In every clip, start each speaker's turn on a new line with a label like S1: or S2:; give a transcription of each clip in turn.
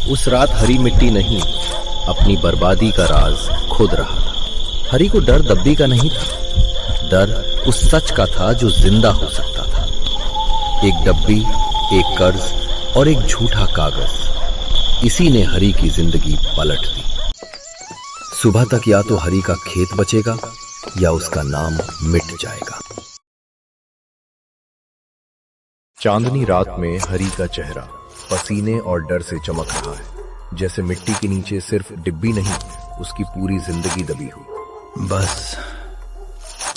S1: उस रात हरी मिट्टी नहीं, अपनी बर्बादी का राज खोद रहा था। हरी को डर दब्बी का नहीं था, डर उस सच का था जो जिंदा हो सकता था। एक डब्बी, एक कर्ज और एक झूठा कागज, इसी ने हरी की जिंदगी पलट दी। सुबह तक या तो हरी का खेत बचेगा या उसका नाम मिट जाएगा। चांदनी रात में हरी का चेहरा पसीने और डर से चमक रहा है, जैसे मिट्टी के नीचे सिर्फ डिब्बी नहीं, उसकी पूरी जिंदगी दबी हुई।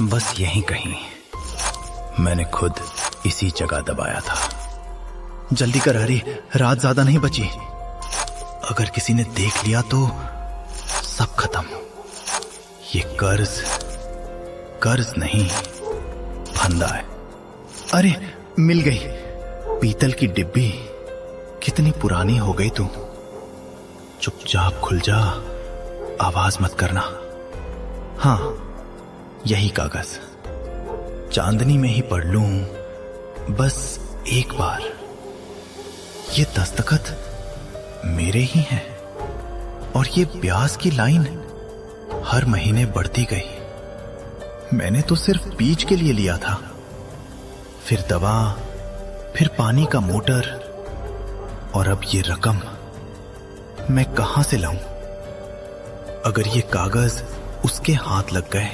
S2: बस यहीं कहीं मैंने खुद इसी जगह दबाया था। जल्दी कर हरी, रात ज्यादा नहीं बची। अगर किसी ने देख लिया तो सब खत्म। ये कर्ज नहीं, फंदा है। अरे मिल गई, पीतल की डिब्बी। कितनी पुरानी हो गई तू। चुपचाप खुल जा, आवाज मत करना। हाँ, यही कागज चांदनी में ही पढ़ लूं बस एक बार। ये दस्तखत मेरे ही हैं और ये ब्याज की लाइन हर महीने बढ़ती गई। मैंने तो सिर्फ बीज के लिए लिया था, फिर दवा, फिर पानी का मोटर, और अब ये रकम मैं कहां से लाऊं? अगर ये कागज उसके हाथ लग गए,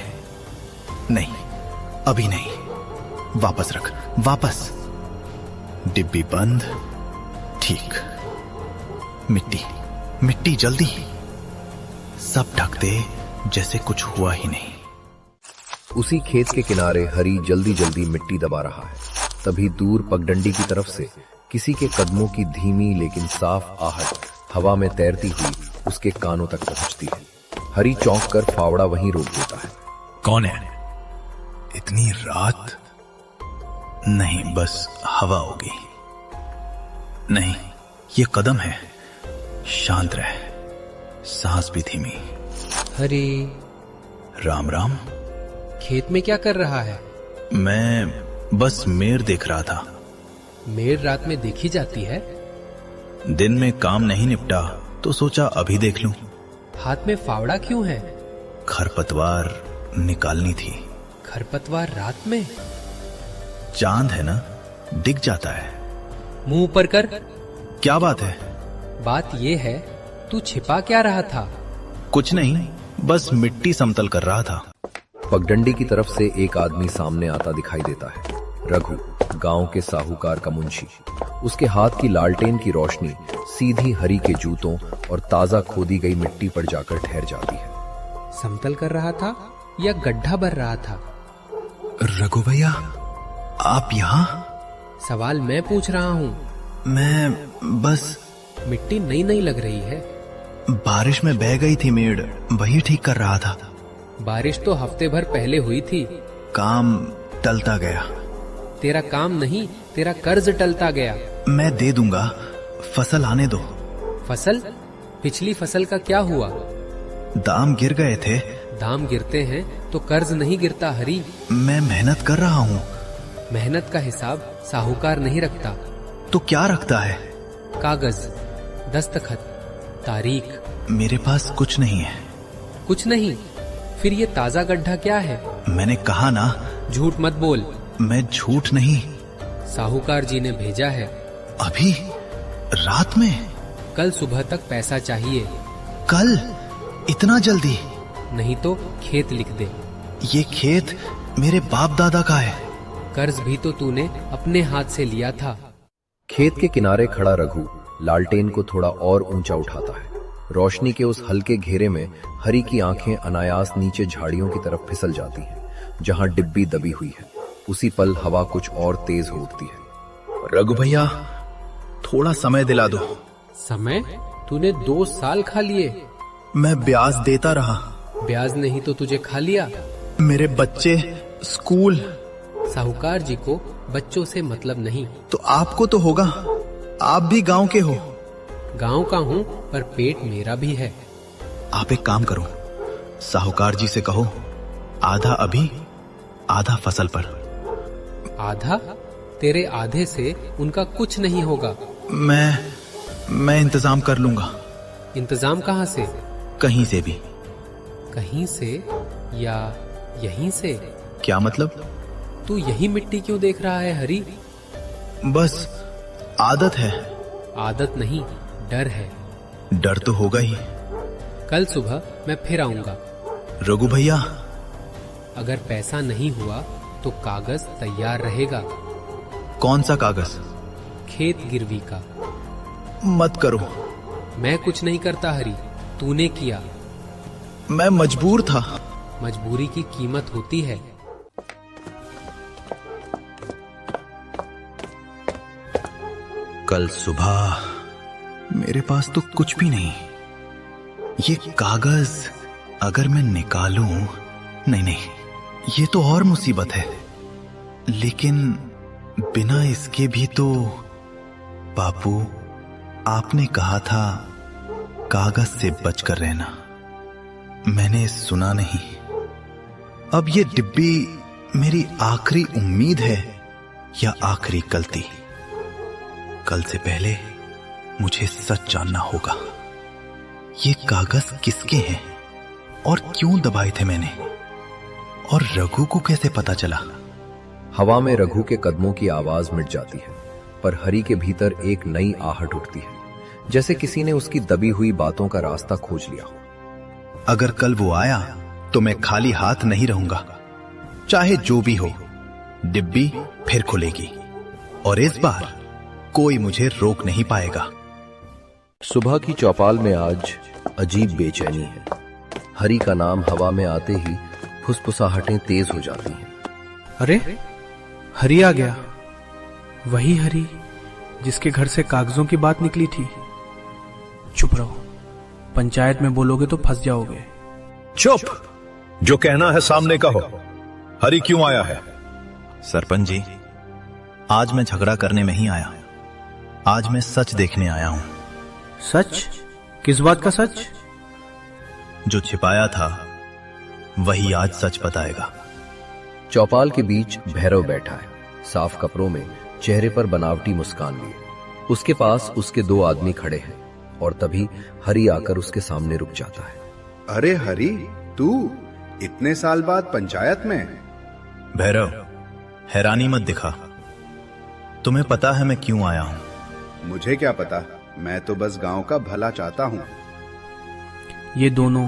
S2: नहीं, अभी नहीं। वापस रख, वापस। डिब्बी बंद। ठीक। मिट्टी जल्दी। सब ढक दे जैसे कुछ हुआ ही नहीं।
S1: उसी खेत के किनारे हरी जल्दी जल्दी मिट्टी दबा रहा है। तभी दूर पगडंडी की तरफ से किसी के कदमों की धीमी लेकिन साफ आहट हवा में तैरती हुई उसके कानों तक पहुंचती है। हरी चौंक कर फावड़ा वहीं रोक देता है।
S2: कौन है? इतनी रात? नहीं, बस हवा होगी। नहीं, ये कदम है। शांत रह, सांस भी धीमी।
S3: हरी।
S2: राम राम।
S3: खेत में क्या कर रहा है?
S2: मैं बस मेर देख रहा था।
S3: मेर रात में देखी जाती है?
S2: दिन में काम नहीं निपटा तो सोचा अभी देख लूं।
S3: हाथ में फावड़ा क्यों है?
S2: खरपतवार निकालनी थी।
S3: खरपतवार रात में?
S2: चांद है ना, दिख जाता है।
S3: मुंह ऊपर कर।
S2: क्या बात है?
S3: बात ये है, तू छिपा क्या रहा था?
S2: कुछ नहीं, बस मिट्टी समतल कर रहा था।
S1: पगडंडी की तरफ से एक आदमी सामने आता दिखाई देता है। रघु, गांव के साहूकार का मुंशी। उसके हाथ की लालटेन की रोशनी सीधी हरी के जूतों और ताजा खोदी गई मिट्टी पर जाकर ठहर जाती है।
S3: समतल कर रहा था या गड्ढा भर रहा था?
S2: रघु भैया, आप यहाँ?
S3: सवाल मैं पूछ रहा हूँ।
S2: मैं बस।
S3: मिट्टी नई नई लग रही है।
S2: बारिश में बह गई थी मेड़, वही ठीक कर रहा था।
S3: बारिश तो हफ्ते भर पहले हुई थी।
S2: काम टलता गया।
S3: तेरा काम नहीं, तेरा कर्ज टलता गया।
S2: मैं दे दूंगा, फसल आने दो।
S3: फसल? पिछली फसल का क्या हुआ?
S2: दाम गिर गए थे।
S3: दाम गिरते हैं तो कर्ज नहीं गिरता हरी।
S2: मैं मेहनत कर रहा हूँ।
S3: मेहनत का हिसाब साहूकार नहीं रखता।
S2: तो क्या रखता है?
S3: कागज, दस्तखत, तारीख।
S2: मेरे पास कुछ नहीं है।
S3: कुछ नहीं? फिर ये ताजा गड्ढा क्या है?
S2: मैंने कहा ना।
S3: झूठ मत बोल।
S2: मैं झूठ नहीं।
S3: साहूकार जी ने भेजा है।
S2: अभी? रात में?
S3: कल सुबह तक पैसा चाहिए।
S2: कल? इतना जल्दी?
S3: नहीं तो खेत लिख दे।
S2: ये खेत मेरे बाप दादा का है।
S3: कर्ज भी तो तूने अपने हाथ से लिया था।
S1: खेत के किनारे खड़ा रघु लालटेन को थोड़ा और ऊंचा उठाता है। रोशनी के उस हल्के घेरे में हरी की आंखें अनायास नीचे झाड़ियों की तरफ फिसल जाती हैं, जहां डिब्बी दबी हुई है। उसी पल हवा कुछ और तेज हो उठती है।
S2: रघु भैया, थोड़ा समय दिला दो।
S3: समय? तूने 2 साल खा लिए।
S2: मैं ब्याज देता रहा।
S3: ब्याज नहीं तो तुझे खा लिया।
S2: मेरे बच्चे, स्कूल।
S3: साहूकार जी को बच्चों से मतलब नहीं।
S2: तो आपको तो होगा, आप भी गांव के हो।
S3: गांव का हूँ पर पेट मेरा भी है।
S2: आप एक काम करो, साहूकार जी से कहो, आधा अभी, आधा फसल पर।
S3: आधा? तेरे आधे से उनका कुछ नहीं होगा।
S2: मैं इंतजाम कर लूंगा।
S3: इंतजाम कहाँ से?
S2: कहीं से भी।
S3: कहीं से या यहीं से?
S2: क्या मतलब?
S3: तू यही मिट्टी क्यों देख रहा है हरी?
S2: बस आदत है।
S3: आदत नहीं, डर है।
S2: डर तो होगा ही।
S3: कल सुबह मैं फिर आऊंगा।
S2: रघु भैया,
S3: अगर पैसा नहीं हुआ तो कागज तैयार रहेगा।
S2: कौन सा कागज?
S3: खेत गिरवी का।
S2: मत करो।
S3: मैं कुछ नहीं करता हरी, तूने किया।
S2: मैं मजबूर था।
S3: मजबूरी की कीमत होती है।
S2: कल सुबह मेरे पास तो कुछ भी नहीं। ये कागज अगर मैं निकालूं, नहीं, ये तो और मुसीबत है। लेकिन बिना इसके भी तो, बापू आपने कहा था कागज से बचकर रहना। मैंने सुना नहीं। अब ये डिब्बी मेरी आखिरी उम्मीद है या आखिरी गलती? कल से पहले मुझे सच जानना होगा। ये कागज किसके हैं और क्यों दबाए थे मैंने? और रघु को कैसे पता चला?
S1: हवा में रघु के कदमों की आवाज मिट जाती है, पर हरि के भीतर एक नई आहट उठती है, जैसे किसी ने उसकी दबी हुई बातों का रास्ता खोज लिया हो।
S2: अगर कल वो आया तो मैं खाली हाथ नहीं रहूंगा। चाहे जो भी हो, डिब्बी फिर खुलेगी और इस बार कोई मुझे रोक नहीं पाएगा।
S1: सुबह की चौपाल में आज अजीब बेचैनी है। हरि का नाम हवा में आते ही फुसफुसाहटें तेज हो जाती हैं।
S4: अरे, हरि आ गया। वही हरि जिसके घर से कागजों की बात निकली थी। चुप रहो, पंचायत में बोलोगे तो फंस जाओगे।
S5: चुप! जो कहना है सामने कहो। हरि क्यों आया है?
S2: सरपंच जी, आज मैं झगड़ा करने नहीं आया। आज मैं सच देखने आया हूं।
S4: सच? किस बात का सच?
S2: जो छिपाया था वही आज सच बताएगा।
S1: चौपाल के बीच भैरव बैठा है, साफ कपड़ों में, चेहरे पर बनावटी मुस्कान लिए। उसके पास उसके दो आदमी खड़े हैं और तभी हरि आकर उसके सामने रुक जाता है।
S6: अरे हरि, तू इतने साल बाद पंचायत में?
S2: भैरव, हैरानी मत दिखा। तुम्हें पता है मैं क्यों आया हूं?
S6: मुझे क्या पता, मैं तो बस गांव का भला चाहता हूं।
S4: ये दोनों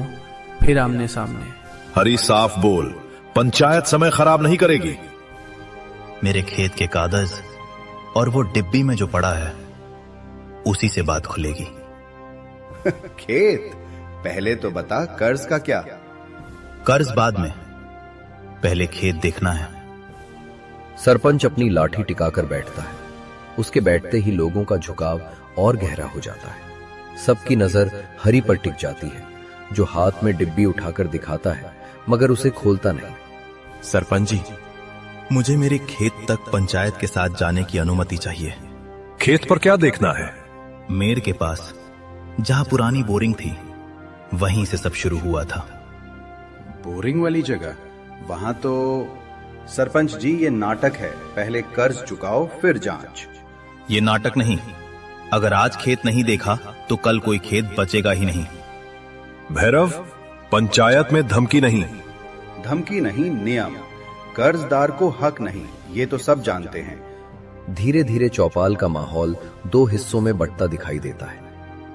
S4: फिर आमने सामने।
S5: हरि साफ बोल, पंचायत समय खराब नहीं करेगी।
S2: मेरे खेत के कागज और वो डिब्बी में जो पड़ा है, उसी से बात खुलेगी।
S6: खेत पहले तो बता, कर्ज का क्या?
S2: कर्ज बाद में, पहले खेत देखना है।
S1: सरपंच अपनी लाठी टिकाकर बैठता है। उसके बैठते ही लोगों का झुकाव और गहरा हो जाता है। सबकी नजर हरि पर टिक जाती है, जो हाथ में डिब्बी उठाकर दिखाता है मगर उसे खोलता नहीं।
S2: सरपंच जी, मुझे मेरे खेत तक पंचायत के साथ जाने की अनुमति चाहिए।
S5: खेत पर क्या देखना है?
S2: मेर के पास जहां पुरानी बोरिंग थी, वहीं से सब शुरू हुआ था।
S6: बोरिंग वाली जगह? वहां तो सरपंच जी, ये नाटक है। पहले कर्ज चुकाओ फिर जांच।
S2: ये नाटक नहीं। अगर आज खेत नहीं देखा तो कल कोई खेत बचेगा ही नहीं।
S5: भैरव, पंचायत में धमकी नहीं।
S6: धमकी नहीं, नियम। कर्जदार को हक नहीं, ये तो सब जानते हैं।
S1: धीरे धीरे चौपाल का माहौल दो हिस्सों में बंटता दिखाई देता है।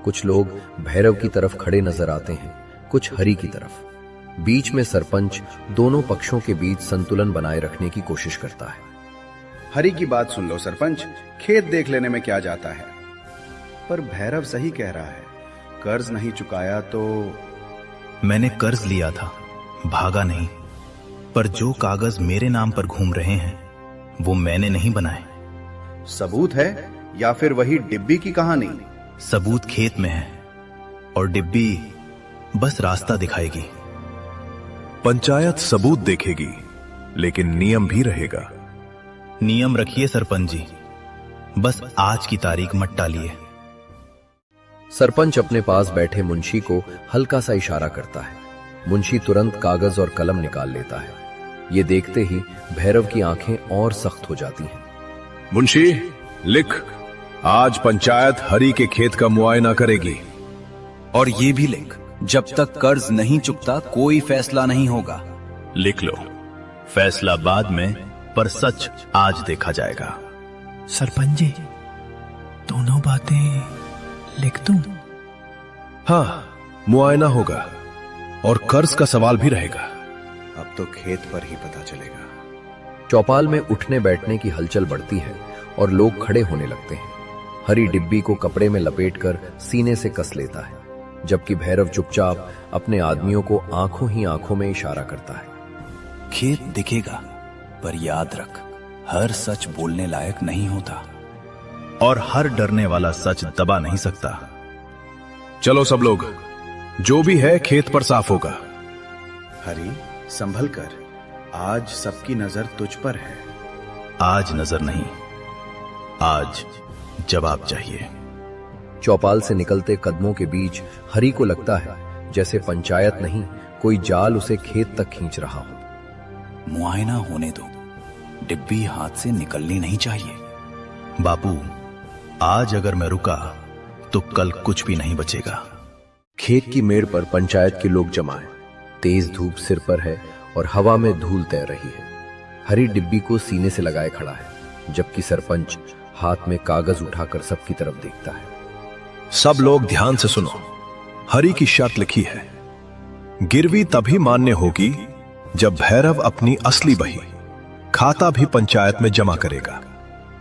S1: कुछ लोग भैरव की तरफ खड़े नजर आते हैं, कुछ हरि की तरफ। बीच में सरपंच दोनों पक्षों के बीच संतुलन बनाए रखने की कोशिश करता है।
S6: हरि की बात सुन लो सरपंच, खेत देख लेने में क्या जाता है। पर भैरव सही कह रहा है, कर्ज नहीं चुकाया तो।
S2: मैंने कर्ज लिया था, भागा नहीं। पर जो कागज मेरे नाम पर घूम रहे हैं, वो मैंने नहीं बनाए।
S6: सबूत है या फिर वही डिब्बी की कहानी?
S2: सबूत खेत में है और डिब्बी बस रास्ता दिखाएगी।
S5: पंचायत सबूत देखेगी, लेकिन नियम भी रहेगा।
S2: नियम रखिए सरपंच जी, बस आज की तारीख मत टालिए।
S1: सरपंच अपने पास बैठे मुंशी को हल्का सा इशारा करता है। मुंशी तुरंत कागज और कलम निकाल लेता है। ये देखते ही भैरव की आंखें और सख्त हो जाती हैं।
S5: मुंशी, लिख। आज पंचायत हरि के खेत का मुआयना करेगी।
S7: और ये भी लिख, जब तक कर्ज नहीं चुकता कोई फैसला नहीं होगा।
S2: लिख लो, फैसला बाद में, पर सच आज देखा जाएगा।
S4: सरपंच जी, दोनों बातें लिख दूं?
S5: हाँ, मुआयना होगा और कर्ज का सवाल भी रहेगा।
S6: अब तो खेत पर ही पता चलेगा।
S1: चौपाल में उठने बैठने की हलचल बढ़ती है और लोग खड़े होने लगते हैं। हरी डिब्बी को कपड़े में लपेटकर सीने से कस लेता है, जबकि भैरव चुपचाप अपने आदमियों को आंखों ही आंखों में इशारा करता है।
S7: खेत दिखेगा, पर याद रख, हर सच बोलने लायक नहीं होता।
S2: और हर डरने वाला सच दबा नहीं सकता।
S5: चलो सब लोग, जो भी है खेत पर साफ होगा।
S6: हरी, संभल कर, आज सबकी नजर तुझ पर है।
S2: आज नजर नहीं, आज जवाब चाहिए।
S1: चौपाल से निकलते कदमों के बीच हरी को लगता है जैसे पंचायत नहीं, कोई जाल उसे खेत तक खींच रहा हो।
S7: मुआयना होने दो, डिब्बी हाथ से निकलनी नहीं चाहिए।
S2: बापू, आज अगर मैं रुका तो कल कुछ भी नहीं बचेगा।
S1: खेत की मेड़ पर पंचायत के लोग जमा हैं। तेज धूप सिर पर है और हवा में धूल तैर रही है। हरी डिब्बी को सीने से लगाए खड़ा है, जबकि सरपंच हाथ में कागज उठाकर सबकी तरफ देखता है।
S5: सब लोग ध्यान से सुनो, हरि की शर्त लिखी है। गिरवी तभी मान्य होगी जब भैरव अपनी असली बही, खाता भी पंचायत में जमा करेगा।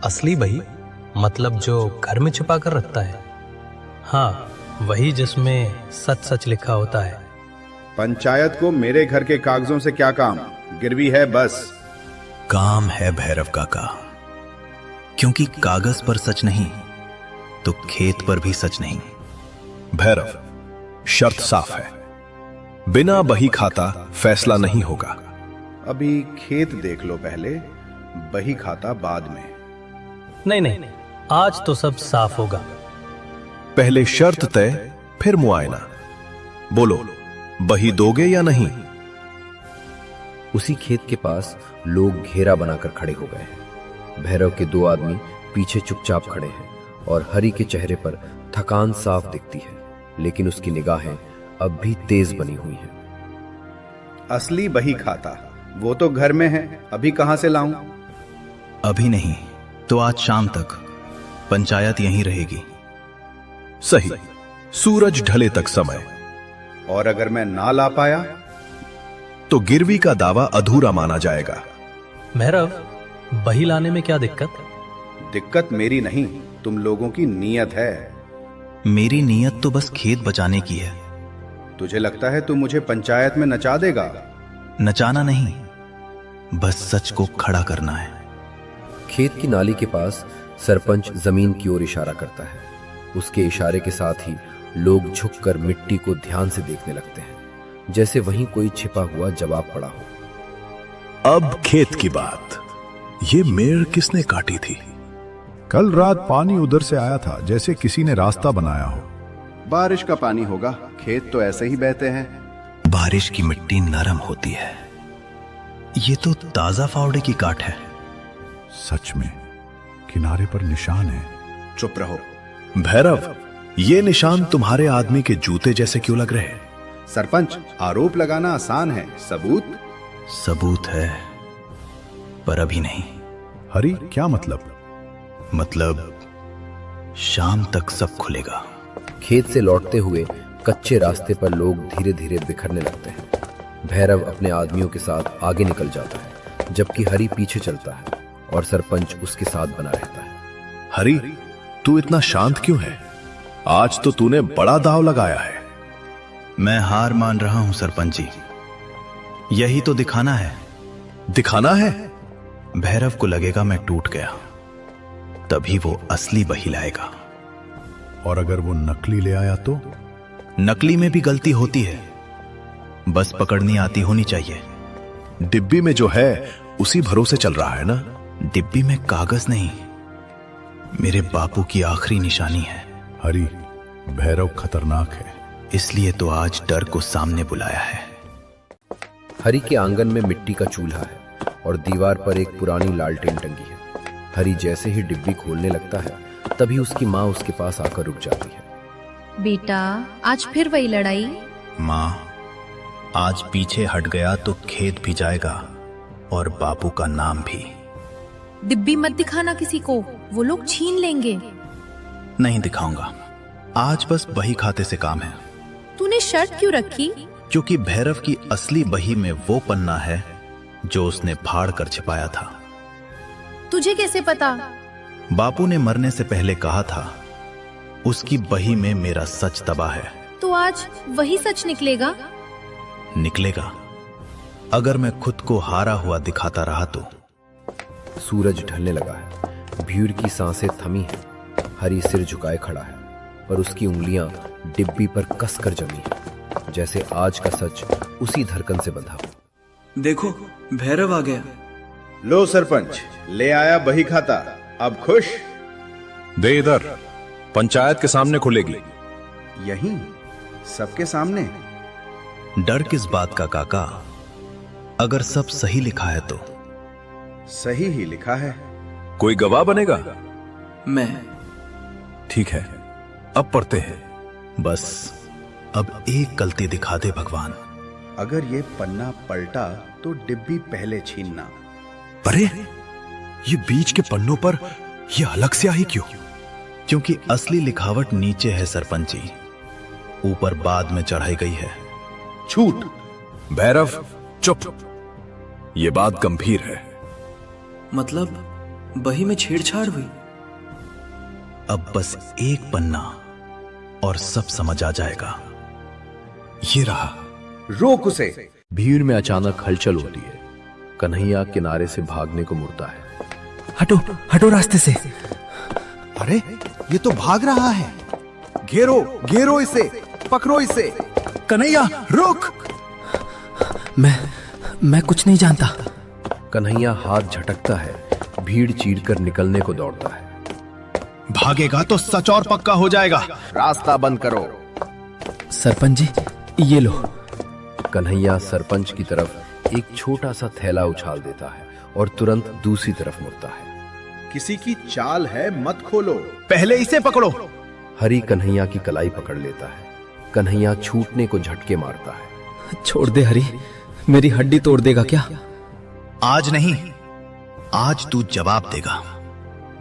S8: असली बही मतलब जो घर में छुपा कर रखता है? हाँ, वही जिसमें सच सच लिखा होता है।
S6: पंचायत को मेरे घर के कागजों से क्या काम, गिरवी है बस।
S2: काम है भैरव काका, क्योंकि कागज पर सच नहीं तो खेत पर भी सच नहीं।
S5: भैरव, शर्त साफ है, बिना बही खाता फैसला नहीं होगा।
S6: अभी खेत देख लो पहले, बही खाता बाद में।
S8: नहीं नहीं, आज तो सब साफ होगा।
S5: पहले शर्त तय, फिर मुआयना। बोलो, बही दोगे या नहीं?
S1: उसी खेत के पास लोग घेरा बनाकर खड़े हो गए हैं। भैरव के दो आदमी पीछे चुपचाप खड़े हैं और हरि के चेहरे पर थकान साफ दिखती है, लेकिन उसकी निगाहें अब भी तेज बनी हुई हैं।
S6: असली बही खाता वो तो घर में है, अभी कहां से लाऊं?
S2: अभी नहीं तो आज शाम तक पंचायत यहीं रहेगी।
S5: सही, सूरज ढले तक समय।
S6: और अगर मैं ना ला पाया
S5: तो गिरवी का दावा अधूरा माना जाएगा।
S8: भैरव, बही लाने में क्या दिक्कत?
S6: दिक्कत मेरी नहीं, तुम लोगों की नीयत है।
S2: मेरी नीयत तो बस खेत बचाने की है।
S6: तुझे लगता है तू मुझे पंचायत में नचा देगा?
S2: नचाना नहीं, बस सच को खड़ा करना है।
S1: खेत की नाली के पास सरपंच जमीन की ओर इशारा करता है। उसके इशारे के साथ ही लोग झुककर मिट्टी को ध्यान से देखने लगते हैं, जैसे वहीं कोई छिपा हुआ जवाब पड़ा हो।
S5: अब खेत की बात, ये मेड़ किसने काटी थी?
S9: कल रात पानी उधर से आया था, जैसे किसी ने रास्ता बनाया हो।
S6: बारिश का पानी होगा, खेत तो ऐसे ही बहते हैं।
S2: बारिश की मिट्टी नरम होती है। ये तो ताजा फावड़े की काट है।
S9: सच में किनारे पर निशान है।
S6: चुप रहो।
S5: भैरव, ये निशान तुम्हारे आदमी के जूते जैसे क्यों लग रहे हैं?
S6: सरपंच, आरोप लगाना आसान है, सबूत?
S2: सबूत है, पर अभी नहीं।
S9: हरी, क्या मतलब?
S2: मतलब शाम तक सब खुलेगा।
S1: खेत से लौटते हुए कच्चे रास्ते पर लोग धीरे धीरे बिखरने लगते हैं। भैरव अपने आदमियों के साथ आगे निकल जाता है, जबकि हरि पीछे चलता है और सरपंच उसके साथ बना रहता है।
S5: हरि, तू इतना शांत क्यों है? आज तो तूने बड़ा दांव लगाया है।
S2: मैं हार मान रहा हूं सरपंच जी, यही तो दिखाना है।
S5: दिखाना है?
S2: भैरव को लगेगा मैं टूट गया, तभी वो असली बही लाएगा।
S9: और अगर वो नकली ले आया तो?
S2: नकली में भी गलती होती है, बस पकड़नी आती होनी चाहिए।
S5: डिब्बी में जो है उसी भरोसे चल रहा है ना?
S2: डिब्बी में कागज नहीं, मेरे बापू की आखिरी निशानी है।
S9: हरी, भैरव खतरनाक है,
S2: इसलिए तो आज डर को सामने बुलाया है।
S1: हरि के आंगन में मिट्टी का चूल्हा है और दीवार पर एक पुरानी लालटेन टंगी है। हरि जैसे ही डिब्बी खोलने लगता है, तभी उसकी माँ उसके पास आकर रुक जाती है।
S10: बेटा, आज फिर वही लड़ाई?
S2: माँ, आज पीछे हट गया तो खेत भी जाएगा और बापू का नाम भी।
S10: डिब्बी मत दिखाना किसी को, वो लोग छीन लेंगे।
S2: नहीं दिखाऊंगा, आज बस बही खाते से काम है।
S10: तूने शर्त क्यों रखी?
S2: क्योंकि भैरव की असली बही में वो पन्ना है जो उसने फाड़ कर छिपाया था।
S10: तुझे कैसे पता?
S2: बापू ने मरने से पहले कहा था उसकी बही में मेरा सच दबा है।
S10: तो आज वही सच निकलेगा?
S2: निकलेगा, अगर मैं खुद को हारा हुआ दिखाता रहा तो।
S1: सूरज ढलने लगा है, भीड़ की सांसें थमी हैं। हरी सिर झुकाए खड़ा है, पर उसकी उंगलियां डिब्बी पर कसकर जमी हैं, जैसे आज का सच उसी धड़कन से बंधा हो।
S11: देखो, भैरव आ गया।
S6: लो सरपंच, ले आया बही खाता, अब खुश?
S5: दे इधर, पंचायत के सामने खुलेगी।
S6: यहीं सबके सामने?
S2: डर किस बात का काका? अगर सब सही लिखा है तो।
S6: सही ही लिखा है।
S5: कोई गवाह बनेगा?
S11: मैं।
S5: ठीक है, अब पढ़ते हैं।
S2: बस अब एक गलती दिखा दे भगवान।
S6: अगर ये पन्ना पलटा तो डिब्बी पहले छीनना।
S5: अरे, ये बीच के पन्नों पर ये अलग स्याही क्यों?
S2: क्योंकि असली लिखावट नीचे है सरपंच जी, ऊपर बाद में चढ़ाई गई है।
S6: झूठ।
S5: भैरव चुप, ये बात गंभीर है।
S11: मतलब बही में छेड़छाड़ हुई?
S2: अब बस एक पन्ना और सब समझ आ जाएगा। ये रहा।
S6: रोक उसे।
S1: भीड़ में अचानक हलचल होती है। कन्हैया किनारे से भागने को मुड़ता है।
S4: हटो हटो रास्ते से।
S6: अरे, ये तो भाग रहा है। घेरो घेरो इसे, पकड़ो इसे।
S2: कन्हैया रुक।
S4: मैं कुछ नहीं जानता।
S1: कन्हैया हाथ झटकता है, भीड़ चीरकर निकलने को दौड़ता है।
S2: भागेगा तो सच और पक्का हो जाएगा।
S6: रास्ता बंद करो।
S4: सरपंच जी, ये लो।
S1: कन्हैया सरपंच की तरफ एक छोटा सा थैला उछाल देता है और तुरंत दूसरी तरफ मुड़ता है।
S6: किसी की चाल है, मत खोलो।
S2: पहले इसे पकड़ो।
S1: हरी कन्हैया की कलाई पकड़ लेता है। कन्हैया छूटने को झटके मारता है।
S4: छोड़ दे हरी, मेरी हड्डी तोड़ देगा क्या?
S2: आज नहीं, आज तू जवाब देगा।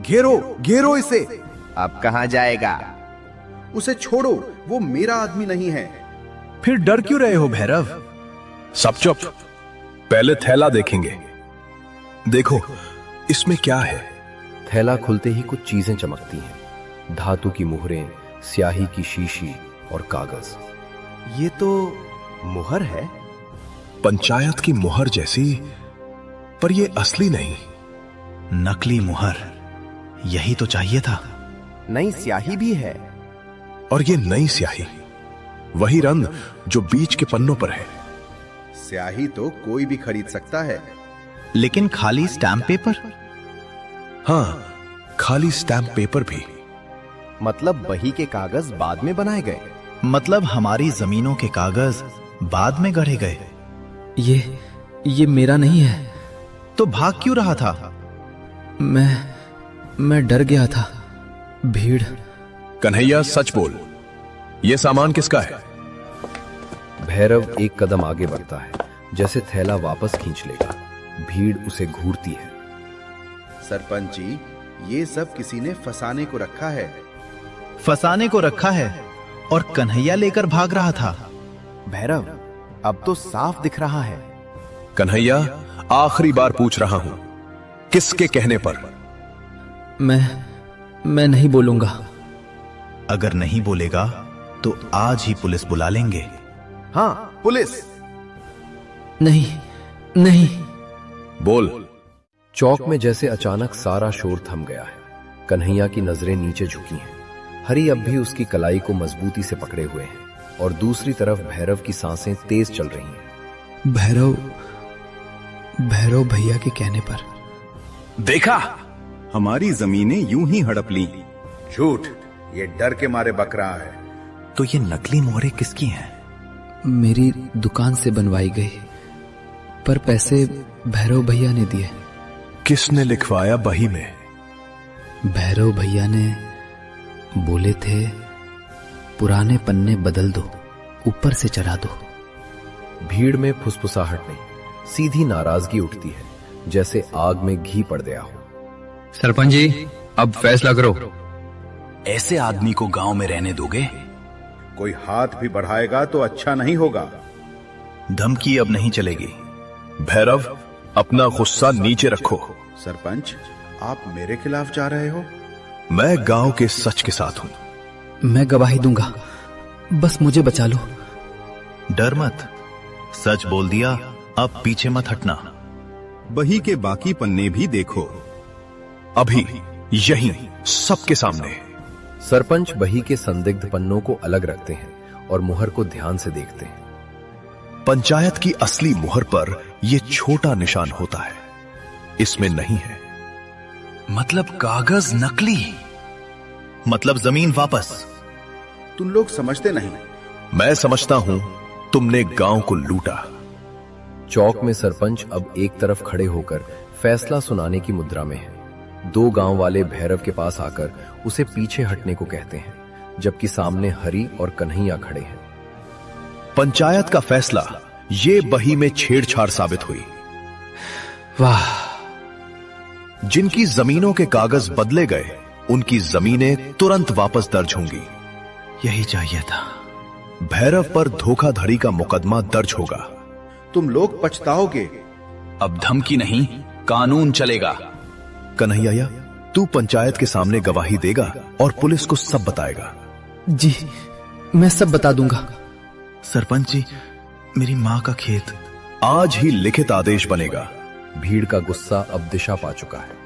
S6: घेरो घेरो इसे।
S7: अब कहां जाएगा?
S6: उसे छोड़ो, वो मेरा आदमी नहीं है।
S2: फिर डर क्यों रहे हो भैरव?
S5: सब चुप, पहले थैला देखेंगे। देखो इसमें क्या है।
S1: थैला खुलते ही कुछ चीजें चमकती हैं। धातु की मुहरें, स्याही की शीशी और कागज।
S6: ये तो मुहर है।
S5: पंचायत की मुहर जैसी, पर ये असली नहीं।
S2: नकली मुहर, यही तो चाहिए था।
S6: नई स्याही भी है।
S5: और ये नई स्याही, वही रंग जो बीच के पन्नों पर है।
S6: स्याही तो कोई भी खरीद सकता है।
S2: लेकिन खाली स्टैम्प पेपर?
S5: हाँ, खाली स्टैम्प पेपर भी।
S6: मतलब बही के कागज बाद में बनाए गए।
S2: मतलब हमारी जमीनों के कागज बाद में गढ़े गए।
S4: ये मेरा नहीं है।
S2: तो भाग क्यों रहा था?
S4: मैं डर गया था। भीड़।
S5: कन्हैया सच बोल, ये सामान किसका है?
S1: भैरव एक कदम आगे बढ़ता है, जैसे थैला वापस खींच लेगा। भीड़ उसे घूरती है।
S6: सरपंच जी, ये सब किसी ने फंसाने को रखा है।
S2: फंसाने को रखा है और कन्हैया लेकर भाग रहा था।
S6: भैरव, अब तो साफ दिख रहा है।
S5: कन्हैया, आखिरी बार पूछ रहा हूं, किसके कहने पर?
S4: मैं नहीं बोलूंगा।
S2: अगर नहीं बोलेगा तो आज ही पुलिस बुला लेंगे।
S6: हाँ, पुलिस।
S4: नहीं।
S5: बोल।
S1: चौक में जैसे अचानक सारा शोर थम गया है। कन्हैया की नजरें नीचे झुकी हैं। हरी अब भी उसकी कलाई को मजबूती से पकड़े हुए हैं और दूसरी तरफ भैरव की सांसें तेज चल रही हैं।
S4: भैरव भैया के कहने पर।
S6: देखा, हमारी जमीनें यूं ही हड़प ली। झूठ, ये डर के मारे बक रहा है।
S2: तो ये नकली मोहरें किसकी हैं?
S4: मेरी दुकान से बनवाई गई, पर पैसे भैरव भैया ने दिए।
S5: किसने लिखवाया बही में?
S4: भैरव भैया ने
S12: बोले थे पुराने पन्ने बदल दो, ऊपर से चढ़ा दो।
S1: भीड़ में फुसफुसाहट नहीं, सीधी नाराजगी उठती है, जैसे आग में घी पड़ गया हो।
S7: सरपंच जी, अब फैसला करो।
S2: ऐसे आदमी को गांव में रहने दोगे?
S6: कोई हाथ भी बढ़ाएगा तो अच्छा नहीं होगा।
S2: धमकी अब नहीं चलेगी। भैरव, अपना गुस्सा नीचे रखो।
S6: सरपंच, आप मेरे खिलाफ जा रहे हो?
S5: मैं गांव के सच के साथ हूं।
S12: मैं गवाही दूंगा, बस मुझे बचा लो।
S2: डर मत, सच बोल दिया, अब पीछे मत हटना।
S9: बही के बाकी पन्ने भी देखो।
S5: अभी यहीं सबके सामने।
S1: सरपंच बही के संदिग्ध पन्नों को अलग रखते हैं और मुहर को ध्यान से देखते हैं।
S5: पंचायत की असली मुहर पर यह छोटा निशान होता है, इसमें नहीं है।
S2: मतलब कागज नकली, मतलब जमीन वापस।
S6: तुम लोग समझते नहीं।
S5: मैं समझता हूं, तुमने गांव को लूटा।
S1: चौक में सरपंच अब एक तरफ खड़े होकर फैसला सुनाने की मुद्रा में है। दो गांव वाले भैरव के पास आकर उसे पीछे हटने को कहते हैं, जबकि सामने हरि और कन्हैया खड़े हैं।
S5: पंचायत का फैसला ये बही में छेड़छाड़ साबित हुई।
S12: वाह!
S5: जिनकी जमीनों के कागज बदले गए, उनकी जमीनें तुरंत वापस दर्ज होंगी।
S2: यही चाहिए था।
S5: भैरव पर धोखाधड़ी का मुकदमा दर्ज होगा।
S6: तुम लोग पछताओगे।
S2: अब धमकी नहीं, कानून चलेगा।
S5: कन्हैया, तू पंचायत के सामने गवाही देगा और पुलिस को सब बताएगा।
S12: जी, मैं सब बता दूंगा।
S2: सरपंच जी, मेरी मां का खेत।
S5: आज ही लिखित आदेश बनेगा।
S1: भीड़ का गुस्सा अब दिशा पा चुका है।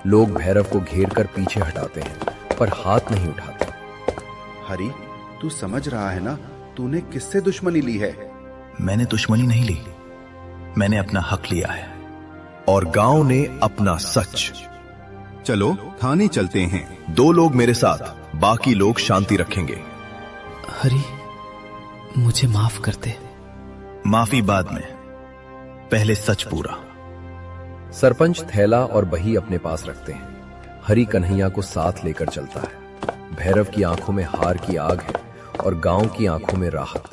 S1: लोग भैरव को घेर कर पीछे हटाते हैं, पर हाथ नहीं उठाते।
S6: हरि, तू समझ रहा है ना, तूने किससे दुश्मनी ली है?
S2: मैंने दुश्मनी नहीं ली, मैंने अपना हक लिया है।
S5: और गांव ने अपना सच।
S9: चलो थाने चलते हैं।
S5: 2 लोग मेरे साथ, बाकी लोग शांति रखेंगे।
S12: हरि, मुझे माफ कर दे।
S2: माफी बाद में, पहले सच पूरा।
S1: सरपंच थैला और बही अपने पास रखते हैं। हरि कन्हैया को साथ लेकर चलता है। भैरव की आंखों में हार की आग है और गांव की आंखों में राहत।